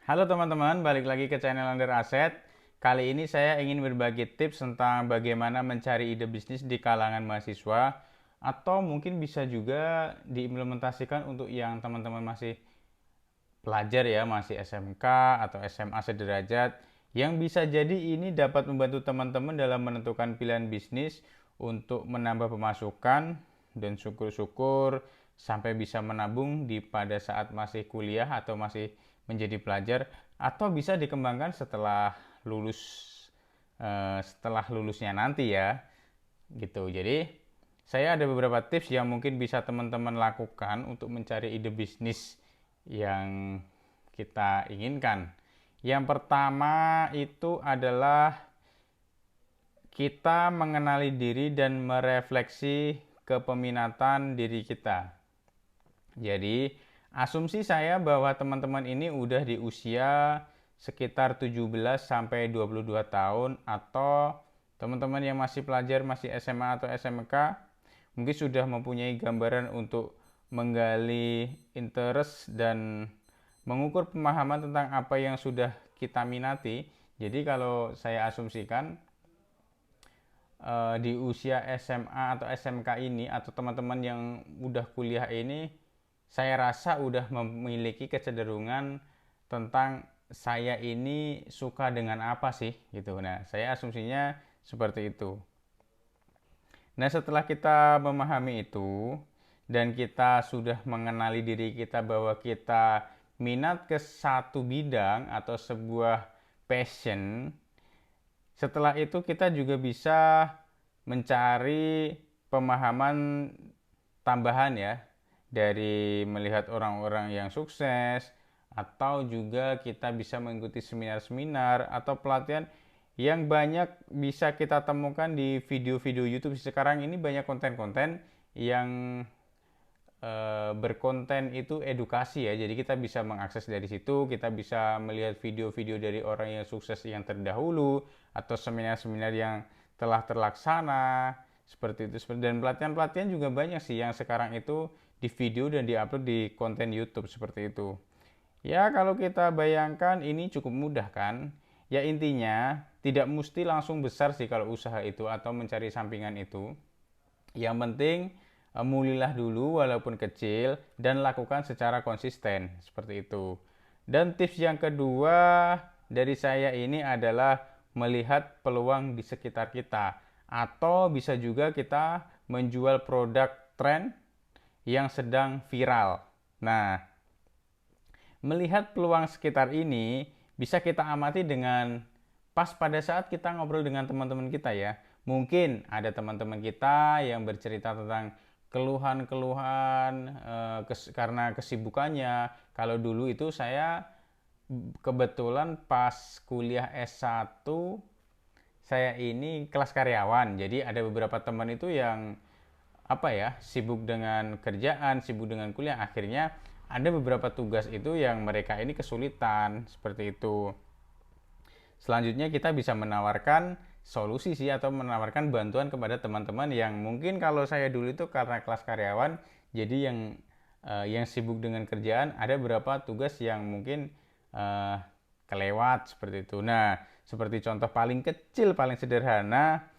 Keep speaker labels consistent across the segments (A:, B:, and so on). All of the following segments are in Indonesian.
A: Halo teman-teman, balik lagi ke channel Under Asset. Kali ini saya ingin berbagi tips tentang bagaimana mencari ide bisnis di kalangan mahasiswa, atau mungkin bisa juga diimplementasikan untuk yang teman-teman masih pelajar ya, masih SMK atau SMA sederajat, yang bisa jadi ini dapat membantu teman-teman dalam menentukan pilihan bisnis untuk menambah pemasukan dan syukur-syukur sampai bisa menabung di pada saat masih kuliah atau masih menjadi pelajar, atau bisa dikembangkan setelah lulusnya nanti ya gitu. Jadi saya ada beberapa tips yang mungkin bisa teman-teman lakukan untuk mencari ide bisnis yang kita inginkan. Yang pertama itu adalah kita mengenali diri dan merefleksi kepeminatan diri kita. Jadi, asumsi saya bahwa teman-teman ini udah di usia sekitar 17 sampai 22 tahun, atau teman-teman yang masih pelajar, masih SMA atau SMK, mungkin sudah mempunyai gambaran untuk menggali interest dan mengukur pemahaman tentang apa yang sudah kita minati. Jadi kalau saya asumsikan di usia SMA atau SMK ini, atau teman-teman yang udah kuliah ini, saya rasa udah memiliki kecenderungan tentang saya ini suka dengan apa sih gitu. Nah, saya asumsinya seperti itu. Nah, setelah kita memahami itu dan kita sudah mengenali diri kita bahwa kita minat ke satu bidang atau sebuah passion, setelah itu kita juga bisa mencari pemahaman tambahan ya, dari melihat orang-orang yang sukses, atau juga kita bisa mengikuti seminar-seminar atau pelatihan yang banyak bisa kita temukan di video-video YouTube. Sekarang ini banyak konten-konten yang berkonten itu edukasi ya, jadi kita bisa mengakses dari situ, kita bisa melihat video-video dari orang yang sukses yang terdahulu atau seminar-seminar yang telah terlaksana seperti itu. Dan pelatihan-pelatihan juga banyak sih yang sekarang itu di video dan diupload di konten YouTube seperti itu. Ya, kalau kita bayangkan ini cukup mudah kan? Ya, intinya tidak mesti langsung besar sih kalau usaha itu atau mencari sampingan itu. Yang penting mulailah dulu walaupun kecil dan lakukan secara konsisten seperti itu. Dan tips yang kedua dari saya ini adalah melihat peluang di sekitar kita, atau bisa juga kita menjual produk tren yang sedang viral. Nah, melihat peluang sekitar ini bisa kita amati dengan pas pada saat kita ngobrol dengan teman-teman kita ya. Mungkin ada teman-teman kita yang bercerita tentang keluhan-keluhan karena kesibukannya. Kalau dulu itu saya kebetulan pas kuliah S1 saya ini kelas karyawan. Jadi ada beberapa teman itu yang apa ya, sibuk dengan kerjaan, sibuk dengan kuliah, akhirnya ada beberapa tugas itu yang mereka ini kesulitan seperti itu. Selanjutnya kita bisa menawarkan solusi sih, atau menawarkan bantuan kepada teman-teman yang mungkin kalau saya dulu itu karena kelas karyawan, jadi yang sibuk dengan kerjaan, ada beberapa tugas yang mungkin uh, kelewat seperti itu. Nah, seperti contoh paling kecil, paling sederhana,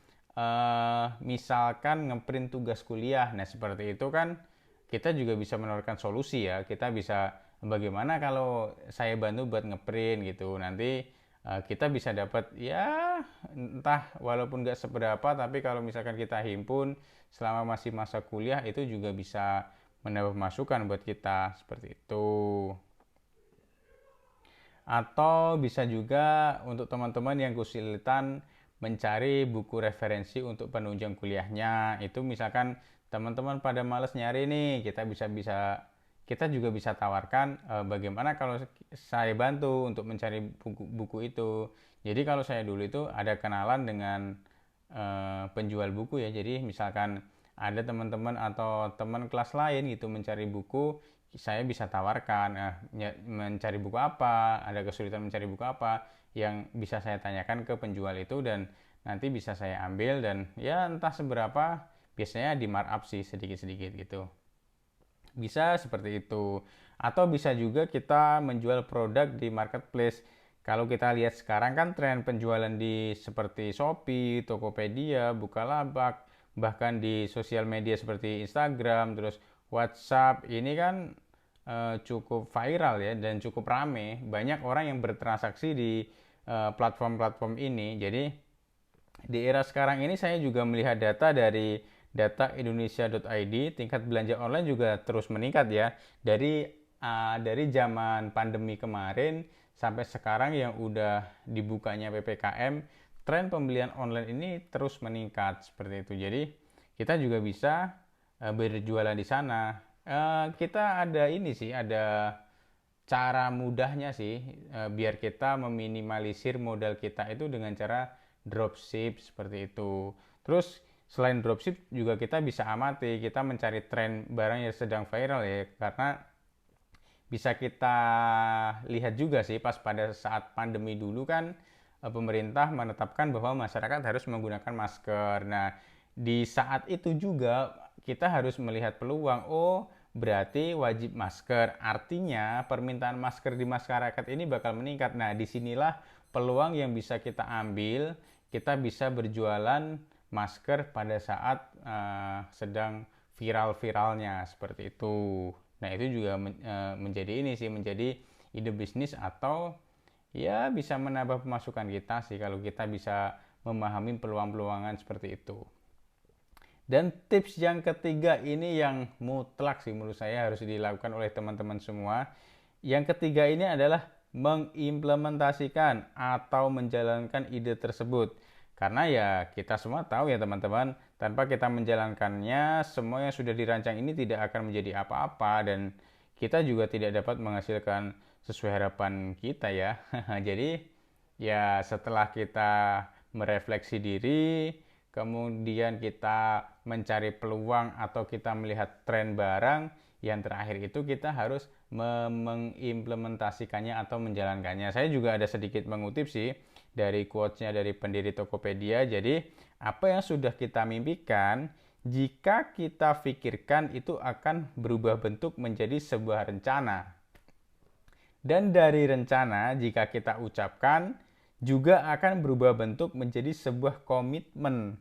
A: misalkan ngeprint tugas kuliah. Nah, seperti itu kan kita juga bisa menawarkan solusi ya. Kita bisa, bagaimana kalau saya bantu buat ngeprint gitu. Nanti kita bisa dapat ya, entah walaupun nggak seberapa, tapi kalau misalkan kita himpun selama masih masa kuliah, itu juga bisa menambah masukan buat kita seperti itu. Atau bisa juga untuk teman-teman yang kesulitan mencari buku referensi untuk penunjang kuliahnya, itu misalkan teman-teman pada males nyari nih, kita juga bisa tawarkan bagaimana kalau saya bantu untuk mencari buku itu. Jadi kalau saya dulu itu ada kenalan dengan penjual buku ya, jadi misalkan ada teman-teman atau teman kelas lain gitu mencari buku, saya bisa tawarkan mencari buku apa, ada kesulitan mencari buku apa, yang bisa saya tanyakan ke penjual itu, dan nanti bisa saya ambil, dan ya entah seberapa, biasanya di markup sih sedikit-sedikit gitu. Bisa seperti itu. Atau bisa juga kita menjual produk di marketplace. Kalau kita lihat sekarang kan tren penjualan di seperti Shopee, Tokopedia, Bukalapak, bahkan di sosial media seperti Instagram, terus WhatsApp, ini kan cukup viral ya dan cukup rame. Banyak orang yang bertransaksi di platform-platform ini. Jadi di era sekarang ini saya juga melihat data dari data Indonesia.id, tingkat belanja online juga terus meningkat ya. Dari zaman pandemi kemarin sampai sekarang yang udah dibukanya PPKM, tren pembelian online ini terus meningkat seperti itu. Jadi kita juga bisa berjualan di sana. Kita ada ini sih, ada cara mudahnya sih, biar kita meminimalisir modal kita itu dengan cara dropship seperti itu. Terus selain dropship juga kita bisa amati, kita mencari tren barang yang sedang viral ya, karena bisa kita lihat juga sih pas pada saat pandemi dulu kan pemerintah menetapkan bahwa masyarakat harus menggunakan masker. Nah, di saat itu juga kita harus melihat peluang. Oh, berarti wajib masker. Artinya permintaan masker di masyarakat ini bakal meningkat. Nah, disinilah peluang yang bisa kita ambil. Kita bisa berjualan masker pada saat sedang viral-viralnya seperti itu. Nah, itu juga menjadi ini sih, menjadi ide bisnis atau ya bisa menambah pemasukan kita sih kalau kita bisa memahami peluang-peluangan seperti itu. Dan tips yang ketiga ini yang mutlak sih menurut saya harus dilakukan oleh teman-teman semua. Yang ketiga ini adalah mengimplementasikan atau menjalankan ide tersebut. Karena ya kita semua tahu ya teman-teman, tanpa kita menjalankannya, semua yang sudah dirancang ini tidak akan menjadi apa-apa dan kita juga tidak dapat menghasilkan sesuai harapan kita ya. Jadi ya setelah kita merefleksi diri, kemudian kita mencari peluang atau kita melihat tren barang, yang terakhir itu kita harus mengimplementasikannya atau menjalankannya. Saya juga ada sedikit mengutip sih dari quotes-nya dari pendiri Tokopedia. Jadi, apa yang sudah kita mimpikan, jika kita pikirkan itu akan berubah bentuk menjadi sebuah rencana. Dan dari rencana, jika kita ucapkan, juga akan berubah bentuk menjadi sebuah komitmen.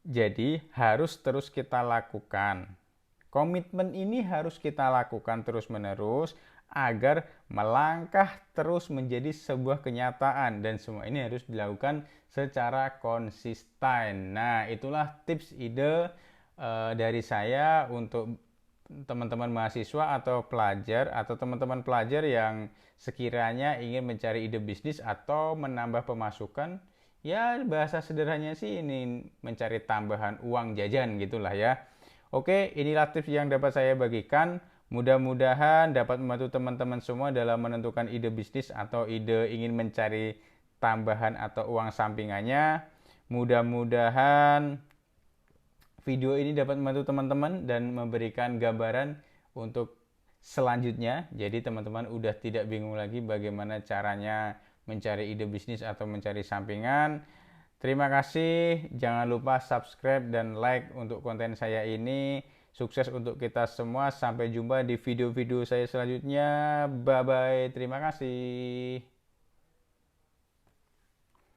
A: Jadi, harus terus kita lakukan. Komitmen ini harus kita lakukan terus-menerus agar melangkah terus menjadi sebuah kenyataan dan semua ini harus dilakukan secara konsisten. Nah, itulah tips ide dari saya untuk teman-teman mahasiswa atau pelajar atau teman-teman pelajar yang sekiranya ingin mencari ide bisnis atau menambah pemasukan. Ya, bahasa sederhananya sih ini mencari tambahan uang jajan gitulah ya. Oke, inilah tips yang dapat saya bagikan. Mudah-mudahan dapat membantu teman-teman semua dalam menentukan ide bisnis atau ide ingin mencari tambahan atau uang sampingannya. Mudah-mudahan video ini dapat membantu teman-teman dan memberikan gambaran untuk selanjutnya. Jadi teman-teman udah tidak bingung lagi bagaimana caranya mencari ide bisnis atau mencari sampingan. Terima kasih, jangan lupa subscribe dan like untuk konten saya ini. Sukses untuk kita semua, sampai jumpa di video-video saya selanjutnya. Bye-bye, terima kasih.